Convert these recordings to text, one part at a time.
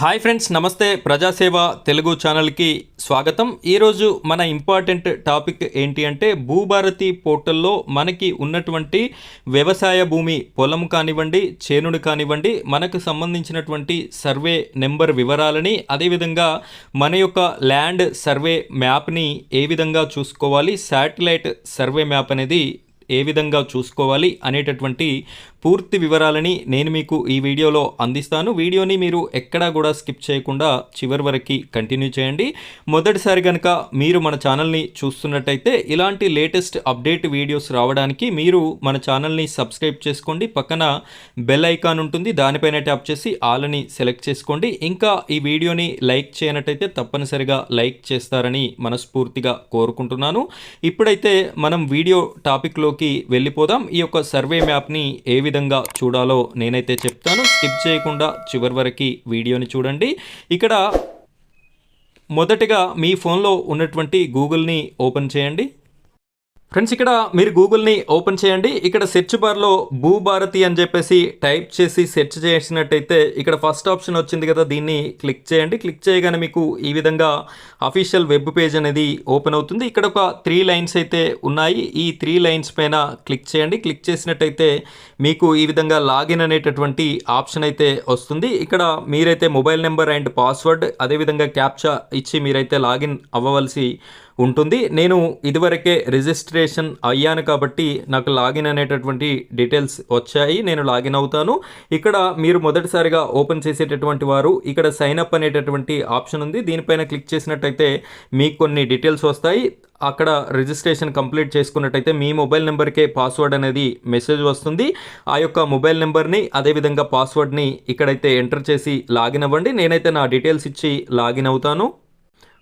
Hi friends, నమస్తే. ప్రజాసేవ తెలుగు ఛానల్కి స్వాగతం. ఈరోజు మన ఇంపార్టెంట్ టాపిక్ ఏంటి అంటే భూభారతి పోర్టల్లో మనకి ఉన్నటువంటి వ్యవసాయ భూమి, పొలం కానివ్వండి, చేనుడు కానివ్వండి, మనకు సంబంధించినటువంటి సర్వే నెంబర్ వివరాలని, అదేవిధంగా మన యొక్క ల్యాండ్ సర్వే మ్యాప్ని ఏ విధంగా చూసుకోవాలి, శాటిలైట్ సర్వే మ్యాప్ అనేది ఏ విధంగా చూసుకోవాలి అనేటటువంటి పూర్తి వివరాలని నేను మీకు ఈ వీడియోలో అందిస్తాను. వీడియోని మీరు ఎక్కడా కూడా స్కిప్ చేయకుండా చివరి వరకు కంటిన్యూ చేయండి. మొదటిసారి కనుక మీరు మన ఛానల్ని చూస్తున్నట్టయితే ఇలాంటి లేటెస్ట్ అప్డేట్ వీడియోస్ రావడానికి మీరు మన ఛానల్ని సబ్స్క్రైబ్ చేసుకోండి. పక్కన బెల్ ఐకాన్ ఉంటుంది, దానిపైన ట్యాప్ చేసి ఆల్ని సెలెక్ట్ చేసుకోండి. ఇంకా ఈ వీడియోని లైక్ చేయనట్టయితే తప్పనిసరిగా లైక్ చేస్తారని మనస్ఫూర్తిగా కోరుకుంటున్నాను. ఇప్పుడైతే మనం వీడియో టాపిక్లోకి వెళ్ళిపోదాం. ఈ యొక్క సర్వే మ్యాప్ని ఏ విధంగా చూడాలో నేనైతే చెప్తాను. స్కిప్ చేయకుండా చివరి వరకు వీడియోని చూడండి. ఇక్కడ మొదటగా మీ ఫోన్లో ఉన్నటువంటి గూగుల్ని ఓపెన్ చేయండి. ఫ్రెండ్స్, ఇక్కడ మీరు గూగుల్ని ఓపెన్ చేయండి. ఇక్కడ సెర్చ్ బార్లో భూభారతి అని చెప్పేసి టైప్ చేసి సెర్చ్ చేసినట్టయితే ఇక్కడ ఫస్ట్ ఆప్షన్ వచ్చింది కదా, దీన్ని క్లిక్ చేయండి. క్లిక్ చేయగానే మీకు ఈ విధంగా అఫీషియల్ వెబ్ పేజ్ అనేది ఓపెన్ అవుతుంది. ఇక్కడ ఒక 3 లైన్స్ అయితే ఉన్నాయి. ఈ 3 లైన్స్ పైన క్లిక్ చేయండి. క్లిక్ చేసినట్టయితే మీకు ఈ విధంగా లాగిన్ అనేటటువంటి ఆప్షన్ అయితే వస్తుంది. ఇక్కడ మీరైతే మొబైల్ నెంబర్ అండ్ పాస్వర్డ్, అదేవిధంగా క్యాప్చా ఇచ్చి మీరైతే లాగిన్ అవ్వవలసి ఉంటుంది. నేను ఇదివరకే రిజిస్ట్రేషన్ అయ్యాను కాబట్టి నాకు లాగిన్ అనేటటువంటి డీటెయిల్స్ వచ్చాయి. నేను లాగిన్ అవుతాను. ఇక్కడ మీరు మొదటిసారిగా ఓపెన్ చేసేటటువంటి వారు ఇక్కడ సైన్ అప్ అనేటటువంటి ఆప్షన్ ఉంది. దీనిపైన క్లిక్ చేసినట్టయితే మీకు కొన్ని డీటెయిల్స్ వస్తాయి. అక్కడ రిజిస్ట్రేషన్ కంప్లీట్ చేసుకున్నట్టయితే మీ మొబైల్ నెంబర్కే పాస్వర్డ్ అనేది మెసేజ్ వస్తుంది. ఆ యొక్క మొబైల్ నెంబర్ని, అదేవిధంగా పాస్వర్డ్ని ఇక్కడైతే ఎంటర్ చేసి లాగిన్ అవ్వండి. నేనైతే నా డీటెయిల్స్ ఇచ్చి లాగిన్ అవుతాను.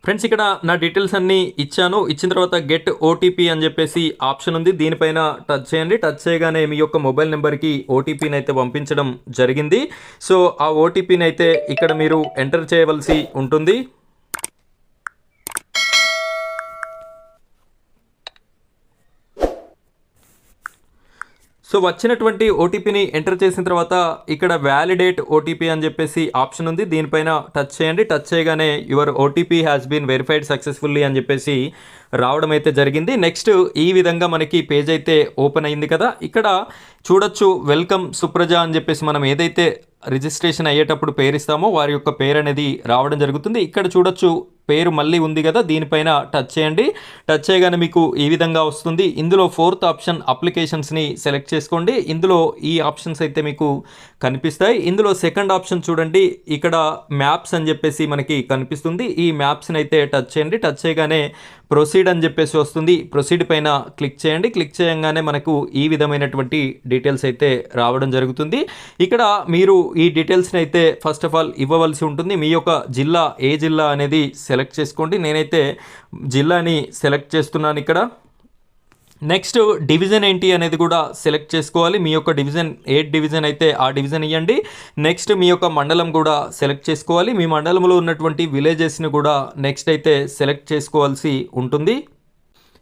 ఫ్రెండ్స్, ఇక్కడ నా డీటెయిల్స్ అన్నీ ఇచ్చాను. ఇచ్చిన తర్వాత గెట్ ఓటీపీ అని చెప్పేసి ఆప్షన్ ఉంది. దీనిపైన టచ్ చేయండి. టచ్ చేయగానే మీ యొక్క మొబైల్ నెంబర్కి ఓటీపీని అయితే పంపించడం జరిగింది. సో ఆ ఓటీపీని అయితే ఇక్కడ మీరు ఎంటర్ చేయవలసి ఉంటుంది. సో వచ్చినటువంటి ఓటీపీని ఎంటర్ చేసిన తర్వాత ఇక్కడ వ్యాలిడేట్ ఓటీపీ అని చెప్పేసి ఆప్షన్ ఉంది. దీనిపైన టచ్ చేయండి. టచ్ చేయగానే your OTP has been verified successfully అని చెప్పేసి రావడం అయితే జరిగింది. నెక్స్ట్ ఈ విధంగా మనకి పేజ్ అయితే ఓపెన్ అయింది కదా. ఇక్కడ చూడొచ్చు, వెల్కమ్ సుప్రజ అని చెప్పేసి మనం ఏదైతే రిజిస్ట్రేషన్ అయ్యేటప్పుడు పేరు ఇస్తామో వారి యొక్క పేరు అనేది రావడం జరుగుతుంది. ఇక్కడ చూడొచ్చు, పేరు మళ్ళీ ఉంది కదా, దీనిపైన టచ్ చేయండి. టచ్ చేయగానే మీకు ఈ విధంగా వస్తుంది. ఇందులో 4th ఆప్షన్ అప్లికేషన్స్ని సెలెక్ట్ చేసుకోండి. ఇందులో ఈ ఆప్షన్స్ అయితే మీకు కనిపిస్తాయి. ఇందులో 2nd ఆప్షన్ చూడండి, ఇక్కడ మ్యాప్స్ అని చెప్పేసి మనకి కనిపిస్తుంది. ఈ మ్యాప్స్ని అయితే టచ్ చేయండి. టచ్ చేయగానే ప్రొసీడ్ అని చెప్పేసి వస్తుంది. ప్రొసీడ్ పైన క్లిక్ చేయండి. క్లిక్ చేయగానే మనకు ఈ విధమైనటువంటి డీటెయిల్స్ అయితే రావడం జరుగుతుంది. ఇక్కడ మీరు ఈ డీటెయిల్స్ని అయితే ఫస్ట్ ఆఫ్ ఆల్ ఇవ్వవలసి ఉంటుంది. మీ యొక్క జిల్లా ఏ జిల్లా అనేది సెలెక్ట్ చేసుకోండి. నేనైతే జిల్లాని సెలెక్ట్ చేస్తున్నాను ఇక్కడ. నెక్స్ట్ డివిజన్ ఏంటి అనేది కూడా సెలెక్ట్ చేసుకోవాలి. మీ యొక్క డివిజన్ ఏ డివిజన్ అయితే ఆ డివిజన్ ఇవ్వండి. నెక్స్ట్ మీ యొక్క మండలం కూడా సెలెక్ట్ చేసుకోవాలి. మీ మండలంలో ఉన్నటువంటి విలేజెస్ని కూడా నెక్స్ట్ అయితే సెలెక్ట్ చేసుకోవాల్సి ఉంటుంది.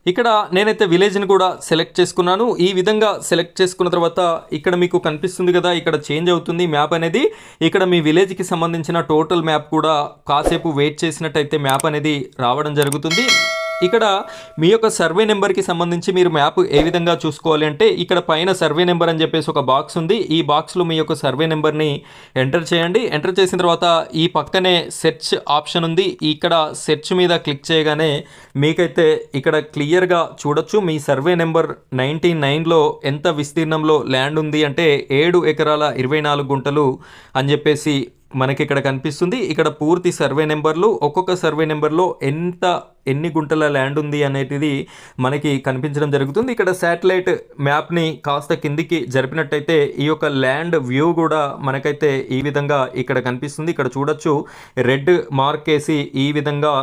ఇక్కడ నేనైతే విలేజ్ని కూడా సెలెక్ట్ చేసుకున్నాను. ఈ విధంగా సెలెక్ట్ చేసుకున్న తర్వాత ఇక్కడ మీకు కనిపిస్తుంది కదా, ఇక్కడ చేంజ్ అవుతుంది మ్యాప్ అనేది. ఇక్కడ మీ విలేజ్కి సంబంధించిన టోటల్ మ్యాప్ కూడా కాసేపు వెయిట్ చేసినట్టయితే మ్యాప్ అనేది రావడం జరుగుతుంది. ఇక్కడ మీ యొక్క సర్వే నెంబర్కి సంబంధించి మీరు మ్యాప్ ఏ విధంగా చూసుకోవాలి అంటే ఇక్కడ పైన సర్వే నెంబర్ అని చెప్పేసి ఒక బాక్స్ ఉంది. ఈ బాక్స్లో మీ యొక్క సర్వే నెంబర్ని ఎంటర్ చేయండి. ఎంటర్ చేసిన తర్వాత ఈ పక్కనే సెర్చ్ ఆప్షన్ ఉంది. ఇక్కడ సెర్చ్ మీద క్లిక్ చేయగానే మీకైతే ఇక్కడ క్లియర్గా చూడొచ్చు మీ సర్వే నెంబర్ 99లో ఎంత విస్తీర్ణంలో ల్యాండ్ ఉంది అంటే 7 ఎకరాల 24 గుంటలు అని చెప్పేసి మనకి ఇక్కడ కనిపిస్తుంది. ఇక్కడ పూర్తి సర్వే నెంబర్లు, ఒక్కొక్క సర్వే నెంబర్లో ఎన్ని గుంటల ల్యాండ్ ఉంది అనేది మనకి కనిపించడం జరుగుతుంది. ఇక్కడ శాటిలైట్ మ్యాప్ని కాస్త కిందికి జరిపినట్టయితే ఈ యొక్క ల్యాండ్ వ్యూ కూడా మనకైతే ఈ విధంగా ఇక్కడ కనిపిస్తుంది. ఇక్కడ చూడొచ్చు, రెడ్ మార్క్ వేసి ఈ విధంగా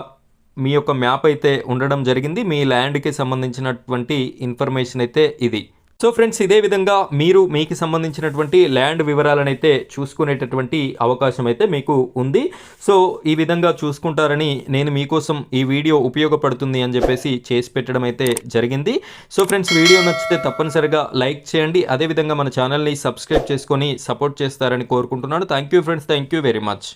మీ యొక్క మ్యాప్ అయితే ఉండడం జరిగింది. మీ ల్యాండ్కి సంబంధించినటువంటి ఇన్ఫర్మేషన్ అయితే ఇది. సో ఫ్రెండ్స్, ఇదే విధంగా మీరు మీకు సంబంధించినటువంటి ల్యాండ్ వివరాలను అయితే చూసుకునేటటువంటి అవకాశం అయితే మీకు ఉంది. సో ఈ విధంగా చూసుకుంటారని నేను మీకోసం ఈ వీడియో ఉపయోగపడుతుంది అని చెప్పేసి చేసి పెట్టడం అయితే జరిగింది. సో ఫ్రెండ్స్, వీడియో నచ్చితే తప్పనిసరిగా లైక్ చేయండి. అదేవిధంగా మన ఛానల్ని సబ్స్క్రైబ్ చేసుకొని సపోర్ట్ చేస్తారని కోరుకుంటున్నాను. Thank you friends, thank you very much.